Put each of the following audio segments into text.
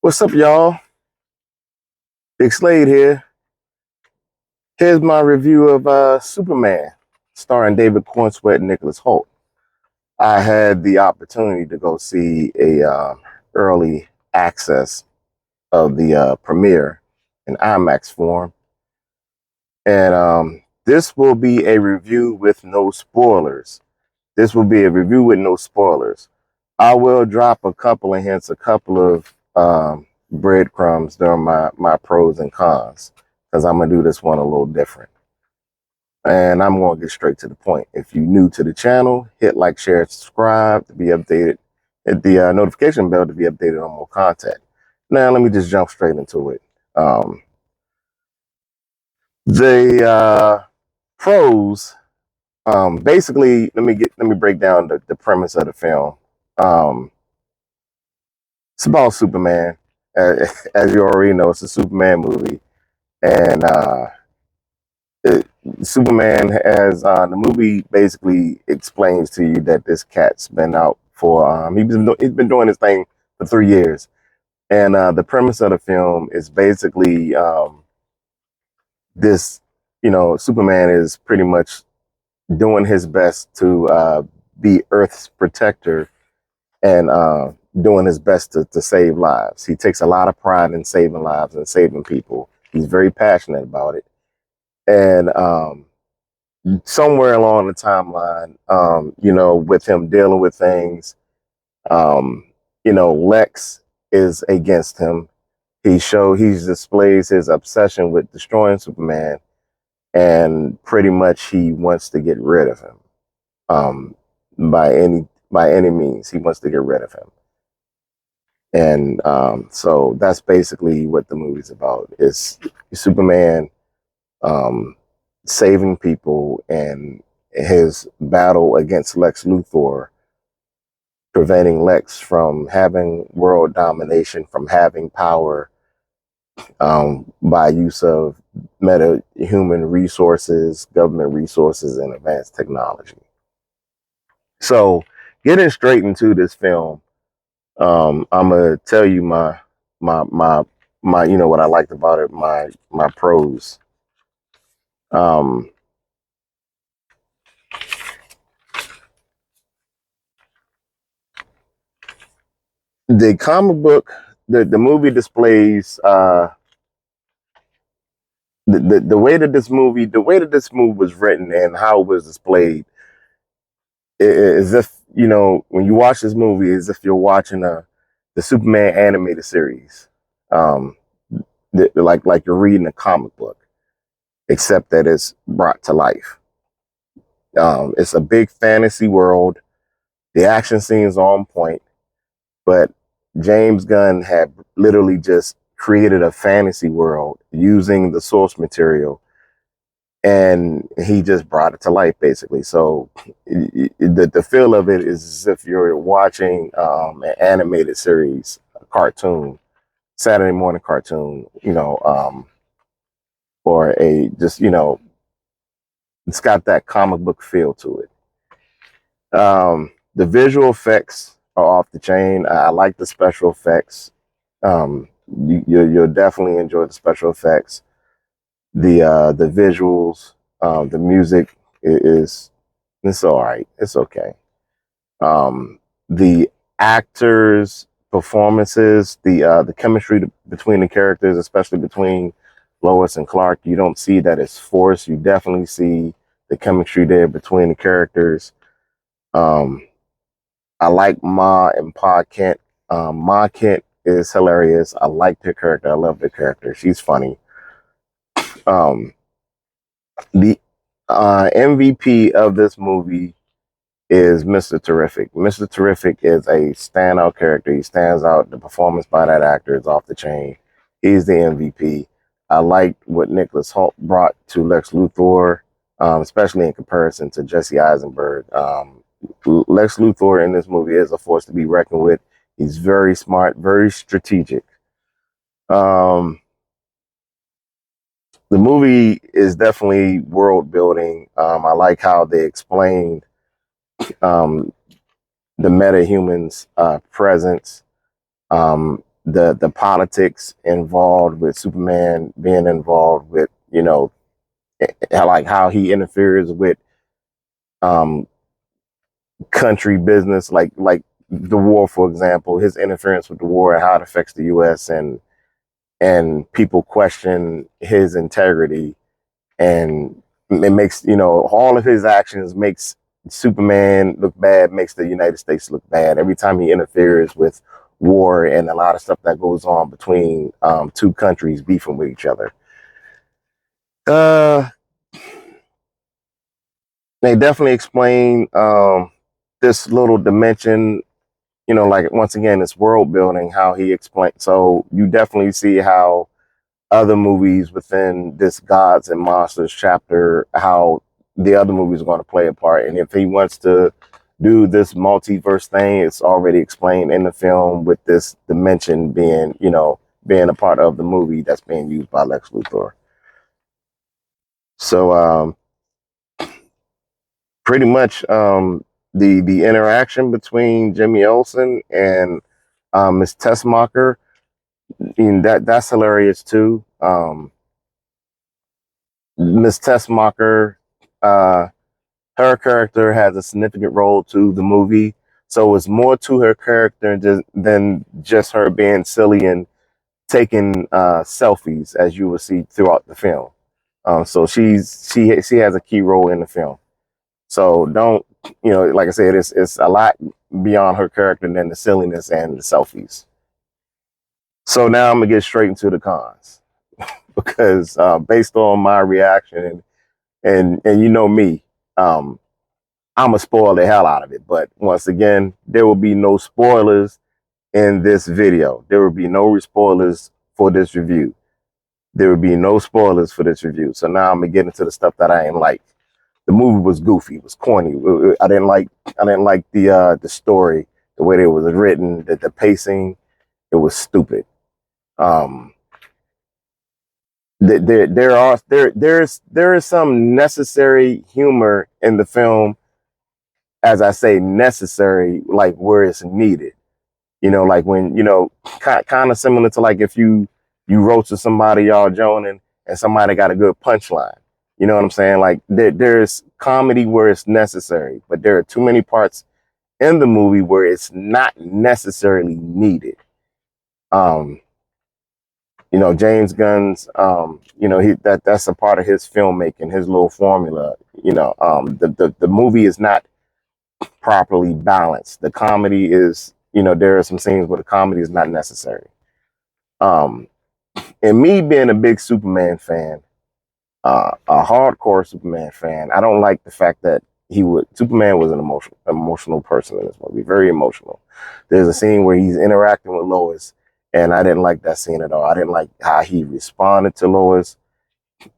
What's up, y'all? Big Slade here. Here's my review of Superman, starring David Cornsweet and Nicholas Hoult. I had the opportunity to go see a early access of the premiere in IMAX form, and this will be a review with no spoilers. This will be a review with no spoilers. I will drop a couple of hints, a couple of breadcrumbs during my pros and cons, because I'm going to do this one a little different. And I'm going to get straight to the point. If you're new to the channel, hit like, share, subscribe to be updated. Hit the notification bell to be updated on more content. Now, let me just jump straight into it. The pros, basically, let me break down the premise of the film. It's about Superman. As you already know, it's a Superman movie. And Superman has, the movie basically explains to you that this cat's been out for, he's been doing this thing for 3 years. And the premise of the film is basically this, Superman is pretty much doing his best to be Earth's protector and doing his best to save lives. He takes a lot of pride in saving lives and saving people. He's very passionate about it. And somewhere along the timeline, with him dealing with things, Lex is against him. He displays his obsession with destroying Superman, and pretty much he wants to get rid of him. By any means, he wants to get rid of him. And so that's basically what the movie's about. It's Superman saving people and his battle against Lex Luthor, preventing Lex from having world domination, from having power by use of meta-human resources, government resources, and advanced technology. So getting straight into this film, I'm gonna tell you my what I liked about it, my pros. The comic book, the movie displays the way that this movie was written and how it was displayed is if when you watch this movie, as if you're watching the Superman animated series, like you're reading a comic book, except that it's brought to life. It's a big fantasy world. The action scenes are on point, but James Gunn had literally just created a fantasy world using the source material, and he just brought it to life, basically. So the feel of it is as if you're watching an animated series, a cartoon, Saturday morning cartoon, or it's got that comic book feel to it. The visual effects are off the chain. I like the special effects. You'll definitely enjoy the special effects. The visuals, the music it's all right. It's okay. The actors' performances, the chemistry between the characters, especially between Lois and Clark, you don't see that it's forced. You definitely see the chemistry there between the characters. I like Ma and Pa Kent. Ma Kent is hilarious. I like her character. I love the character. She's funny. The MVP of this movie is Mr. Terrific. Mr. Terrific is a standout character. He stands out. The performance by that actor is off the chain. He's the MVP. I liked what Nicholas Hoult brought to Lex Luthor, especially in comparison to Jesse Eisenberg. Lex Luthor in this movie is a force to be reckoned with. He's very smart, very strategic. The movie is definitely world building. I like how they explained the meta-humans presence. the politics involved with Superman being involved with, like how he interferes with um, country business, like the war, for example, his interference with the war and how it affects the U.S. and people question his integrity, and it makes, all of his actions makes Superman look bad, makes the United States look bad every time he interferes with war and a lot of stuff that goes on between two countries beefing with each other. They definitely explain this little dimension, like once again, it's world building, how he explained. So you definitely see how other movies within this gods and monsters chapter, how the other movies are going to play a part. And if he wants to do this multiverse thing, it's already explained in the film, with this dimension being, being a part of the movie that's being used by Lex Luthor. So pretty much the interaction between Jimmy Olsen and Miss Tessmacher, that's hilarious too. Miss Tessmacher, her character has a significant role to the movie, so it's more to her character than just her being silly and taking selfies, as you will see throughout the film. So she has a key role in the film. So don't, like I said, it's a lot beyond her character than the silliness and the selfies. So now I'm gonna get straight into the cons, because based on my reaction and me, I'm gonna spoil the hell out of it. But once again, there will be no spoilers in this video. There will be no spoilers for this review. There will be no spoilers for this review. So now I'm gonna get into the stuff that I didn't like. The movie was goofy. It was corny. I didn't like the story, the way it was written, the pacing. It was stupid. There is some necessary humor in the film, as I say, necessary, like where it's needed. Like when, kind of similar to like if you wrote to somebody, y'all joning, and somebody got a good punchline. You know what I'm saying? Like there's comedy where it's necessary, but there are too many parts in the movie where it's not necessarily needed. James Gunn's, that's a part of his filmmaking, his little formula. The movie is not properly balanced. The comedy is, there are some scenes where the comedy is not necessary. And me being a big Superman fan, a hardcore Superman fan, I don't like the fact that Superman was an emotional person in this movie, very emotional. There's a scene where he's interacting with Lois, and I didn't like that scene at all. I didn't like how he responded to Lois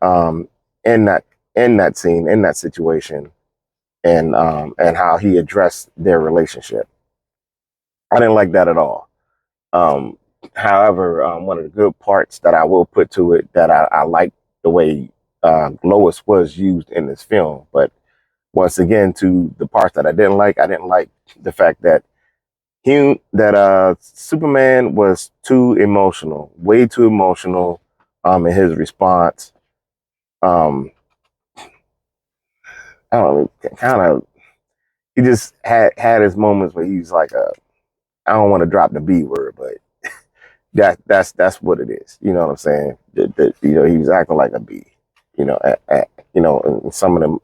in that scene, in that situation, and how he addressed their relationship. I didn't like that at all. However, one of the good parts that I will put to it, that I like the way Lois was used in this film. But once again, to the parts that I didn't like the fact that Superman was too emotional, way too emotional in his response. I don't know, kind of, he just had his moments where he's like I don't want to drop the B word, but that's what it is. You know what I'm saying? He was acting like a B. In some of them,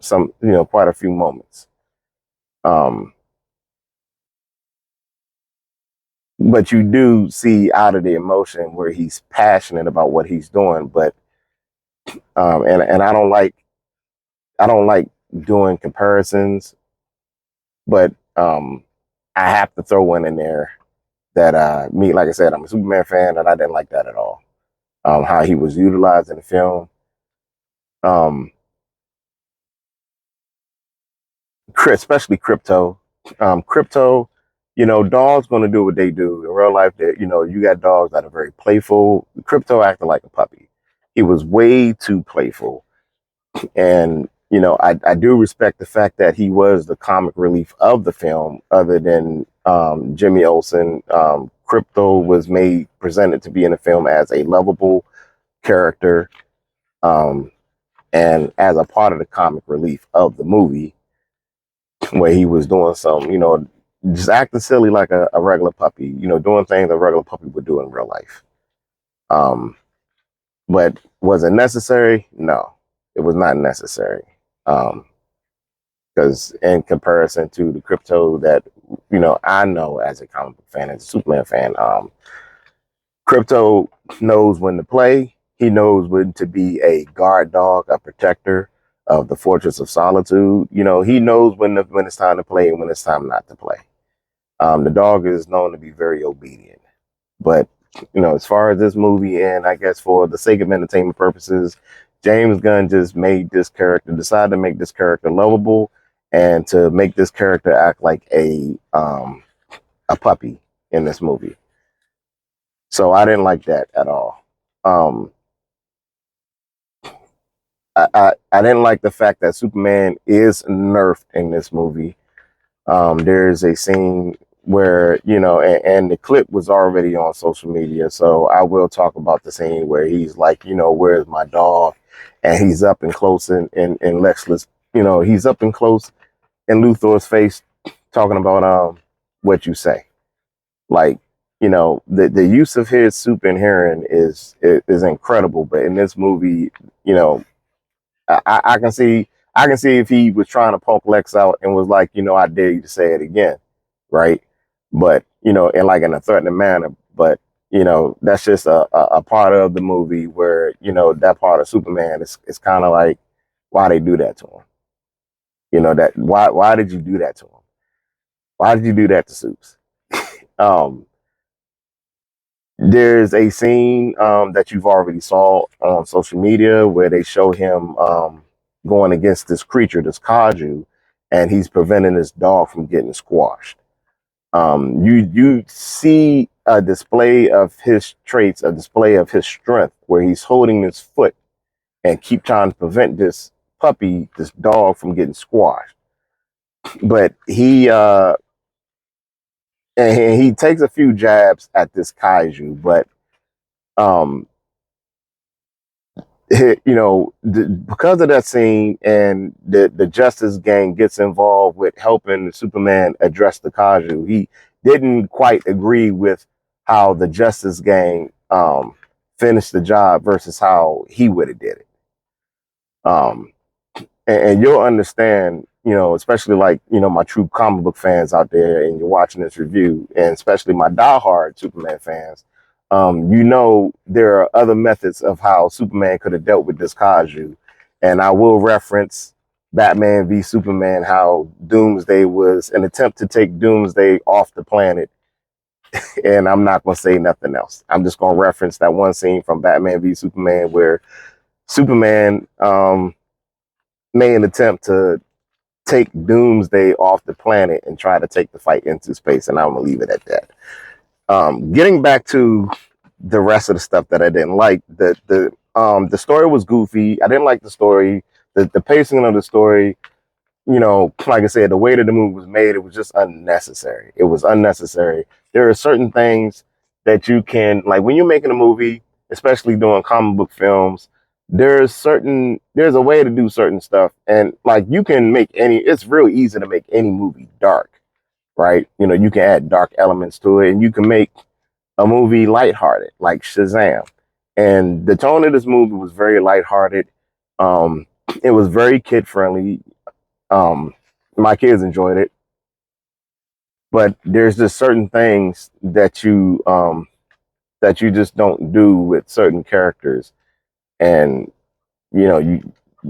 quite a few moments. But you do see out of the emotion where he's passionate about what he's doing. But and I don't like doing comparisons, but I have to throw one in there that me, like I said, I'm a Superman fan, and I didn't like that at all. How he was utilized in the film. Especially Crypto. Crypto, dogs going to do what they do in real life. That you got dogs that are very playful. Crypto acted like a puppy. He was way too playful, and I do respect the fact that he was the comic relief of the film, other than Jimmy Olsen, Krypto was presented to be in the film as a lovable character, and as a part of the comic relief of the movie, where he was doing some, just acting silly like a regular puppy, doing things a regular puppy would do in real life. But was it necessary? No, it was not necessary. Because in comparison to the Krypto that, I know as a comic book fan, as a Superman fan, Krypto knows when to play. He knows when to be a guard dog, a protector of the Fortress of Solitude. He knows when it's time to play and when it's time not to play. The dog is known to be very obedient. But, as far as this movie, and I guess for the sake of entertainment purposes, James Gunn just decided to make this character lovable and to make this character act like a puppy in this movie. So I didn't like that at all. I didn't like the fact that Superman is nerfed in this movie. There's a scene where, and the clip was already on social media, so I will talk about the scene where he's like, where's my dog? And he's up and close in Lexless, he's up and close in Luthor's face talking about what you say. Like, the use of his super inherent is incredible, but in this movie, I can see if he was trying to poke Lex out and was like, I dare you to say it again, right? But in a threatening manner. But that's just a part of the movie where that part of Superman is kind of like, why they do that to him? That why did you do that to him? Why did you do that to Supes? There's a scene that you've already saw on social media where they show him going against this creature, this Kaiju, and he's preventing this dog from getting squashed. You see a display of his traits, a display of his strength, where he's holding his foot and keep trying to prevent this puppy, this dog, from getting squashed. But and he takes a few jabs at this Kaiju, but because of that scene, and the Justice Gang gets involved with helping Superman address the Kaiju, he didn't quite agree with how the Justice Gang finished the job versus how he would have did it. And you'll understand, especially like, my true comic book fans out there, and you're watching this review, and especially my diehard Superman fans, there are other methods of how Superman could have dealt with this Kaiju. And I will reference Batman v Superman, how Doomsday was an attempt to take Doomsday off the planet. And I'm not going to say nothing else. I'm just going to reference that one scene from Batman v Superman where Superman made an attempt to take Doomsday off the planet and try to take the fight into space. And I'm going to leave it at that. Getting back to the rest of the stuff that I didn't like, the story was goofy. I didn't like the story. The pacing of the story, like I said, the way that the movie was made, it was just unnecessary. It was unnecessary. There are certain things that you can, like when you're making a movie, especially doing comic book films, there's a way to do certain stuff. And like you can make it's real easy to make any movie dark, right? You can add dark elements to it, and you can make a movie lighthearted, like Shazam. And the tone of this movie was very lighthearted. It was very kid friendly. My kids enjoyed it, but there's just certain things that you just don't do with certain characters, and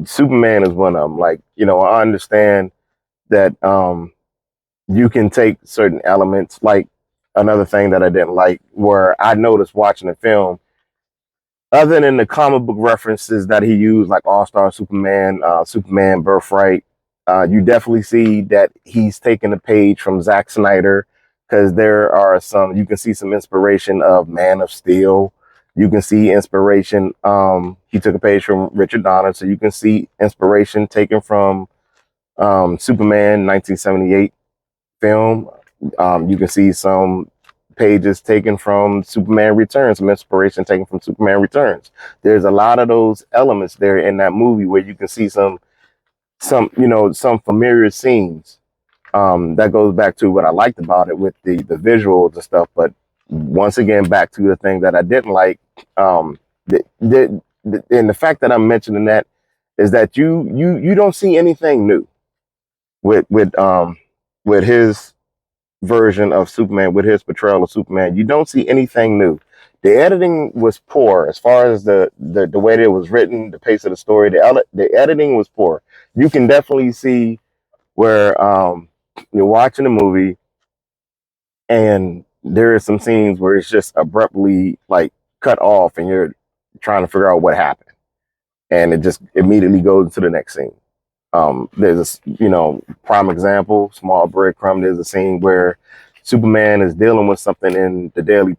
Superman is one of them. Like, I understand that you can take certain elements. Like another thing that I didn't like, where I noticed watching the film, other than the comic book references that he used, like All-Star Superman, Superman Birthright, you definitely see that he's taken a page from Zack Snyder, because you can see some inspiration of Man of Steel. You can see inspiration. He took a page from Richard Donner, so you can see inspiration taken from Superman 1978 film. You can see some pages taken from Superman Returns, some inspiration taken from Superman Returns. There's a lot of those elements there in that movie where you can see some some familiar scenes. That goes back to what I liked about it with the visuals and stuff. But once again, back to the thing that I didn't like. And the fact that I'm mentioning that is that you don't see anything new with his version of Superman, with his portrayal of Superman. You don't see anything new. The editing was poor as far as the way that it was written, the pace of the story. The editing was poor. You can definitely see where you're watching a movie and there are some scenes where it's just abruptly like cut off and you're trying to figure out what happened, and it just immediately goes to the next scene. There's a prime example, small breadcrumb. There's a scene where Superman is dealing with something in the daily,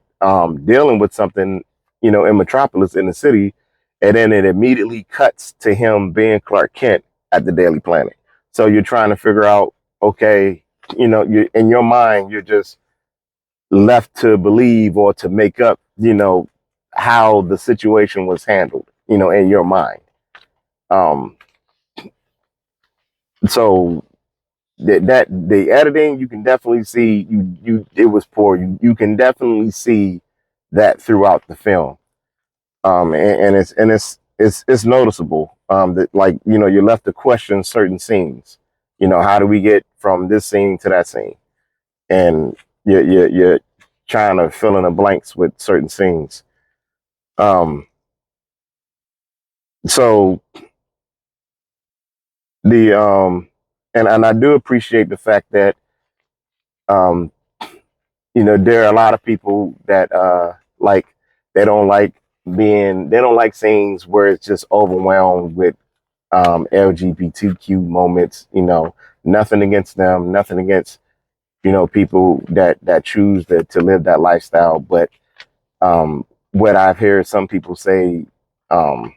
dealing with something, in Metropolis in the city, and then it immediately cuts to him being Clark Kent at the Daily Planet. So you're trying to figure out, okay, you in your mind, you're just left to believe or to make up, how the situation was handled, in your mind. So that the editing, you can definitely see it was poor. You can definitely see that throughout the film. And it's noticeable. That, like, you're left to question certain scenes. How do we get from this scene to that scene? And you're trying to fill in the blanks with certain scenes. So the and I do appreciate the fact that um there are a lot of people that like they don't like scenes where it's just overwhelmed with LGBTQ moments. Nothing against them, nothing against people that choose to live that lifestyle. But what I've heard some people say, um,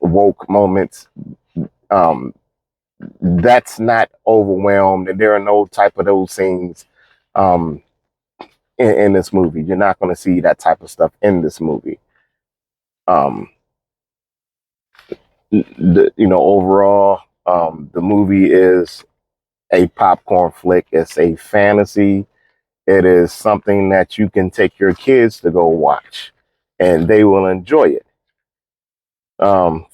woke moments, um, that's not overwhelmed, and there are no type of those scenes um, in this movie. You're not going to see that type of stuff in this movie. Um, Overall, the movie is a popcorn flick. It's a fantasy. It is something that you can take your kids to go watch, and they will enjoy it. Um,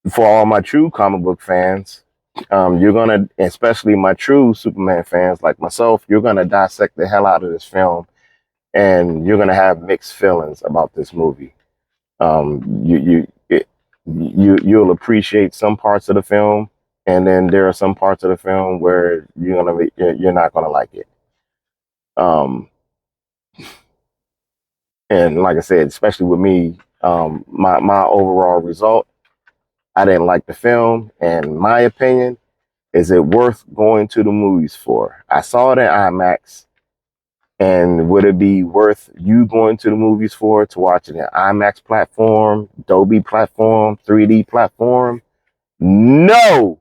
for all my true comic book fans, you're gonna, especially my true Superman fans like myself, you're gonna dissect the hell out of this film, and you're gonna have mixed feelings about this movie. You'll appreciate some parts of the film, and then there are some parts of the film where you're not gonna like it. Um, and like I said, especially with me, my overall result, I didn't like the film. And my opinion, is it worth going to the movies for? I saw it in IMAX. And would it be worth you going to the movies for, to watch it in IMAX platform, Dolby platform, 3D platform? No!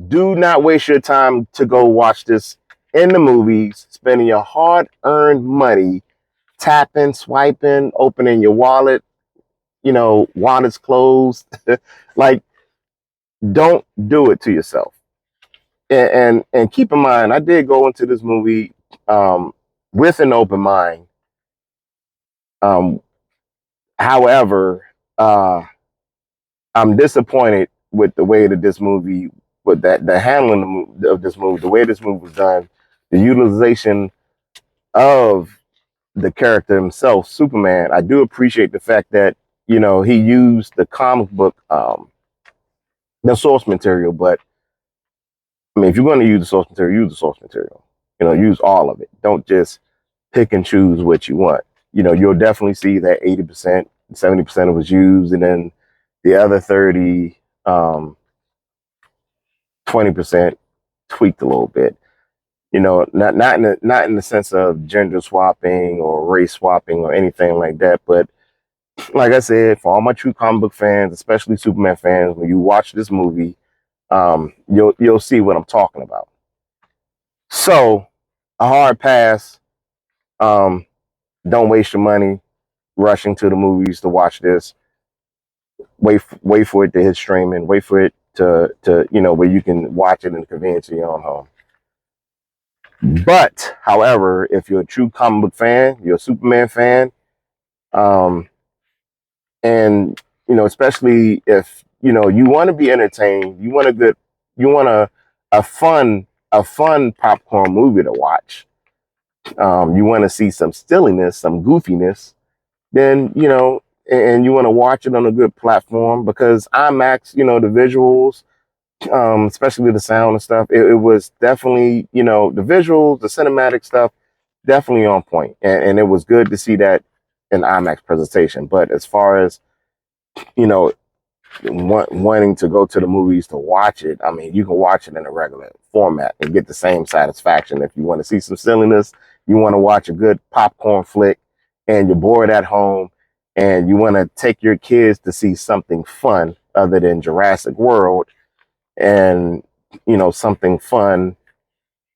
Do not waste your time to go watch this in the movies, spending your hard-earned money, tapping, swiping, opening your wallet, wallet's closed. Like, don't do it to yourself. And keep in mind, I did go into this movie with an open mind. Um, However, I'm disappointed with the way that this movie, with that the handling of this movie, the way this movie was done, the utilization of the character himself, Superman. I do appreciate the fact that he used the comic book, the source material. But I mean, if you're going to use the source material, use the source material. Use all of it. Don't just pick and choose what you want. You'll definitely see that 80%, 70% of it was used, and then the other 30, 20% tweaked a little bit. Not in the sense of gender swapping or race swapping or anything like that. But like I said, for all my true comic book fans, especially Superman fans, when you watch this movie, you'll see what I'm talking about. So, a hard pass. Don't waste your money rushing to the movies to watch this. Wait for it to hit streaming. Wait for it to where you can watch it in the convenience of your own home. But, however, if you're a true comic book fan, you're a Superman fan, and especially if you want to be entertained, you want a fun popcorn movie to watch. You want to see some silliness, some goofiness, then and you want to watch it on a good platform, because IMAX, the visuals, especially the sound and stuff, it was definitely, the visuals, the cinematic stuff, definitely on point. And it was good to see that in IMAX presentation. But as far as, you know, wanting to go to the movies to watch it, I mean, you can watch it in a regular format and get the same satisfaction. If you want to see some silliness, you want to watch a good popcorn flick, and you're bored at home, and you want to take your kids to see something fun other than Jurassic World, and something fun,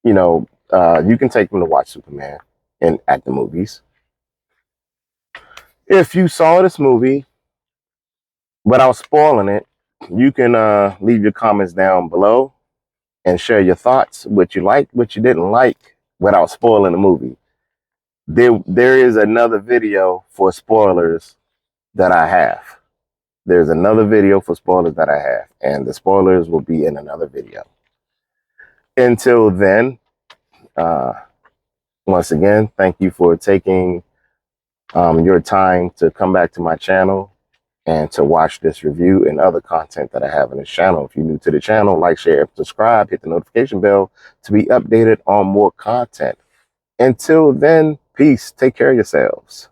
you can take them to watch Superman at the movies. If you saw this movie without spoiling it, you can leave your comments down below and share your thoughts, what you liked, what you didn't like, without spoiling the movie. There is another video for spoilers that I have. There's another video for spoilers that I have, and the spoilers will be in another video. Until then, once again, thank you for taking your time to come back to my channel and to watch this review and other content that I have on this channel. If you're new to the channel, like, share, subscribe, hit the notification bell to be updated on more content. Until then, peace. Take care of yourselves.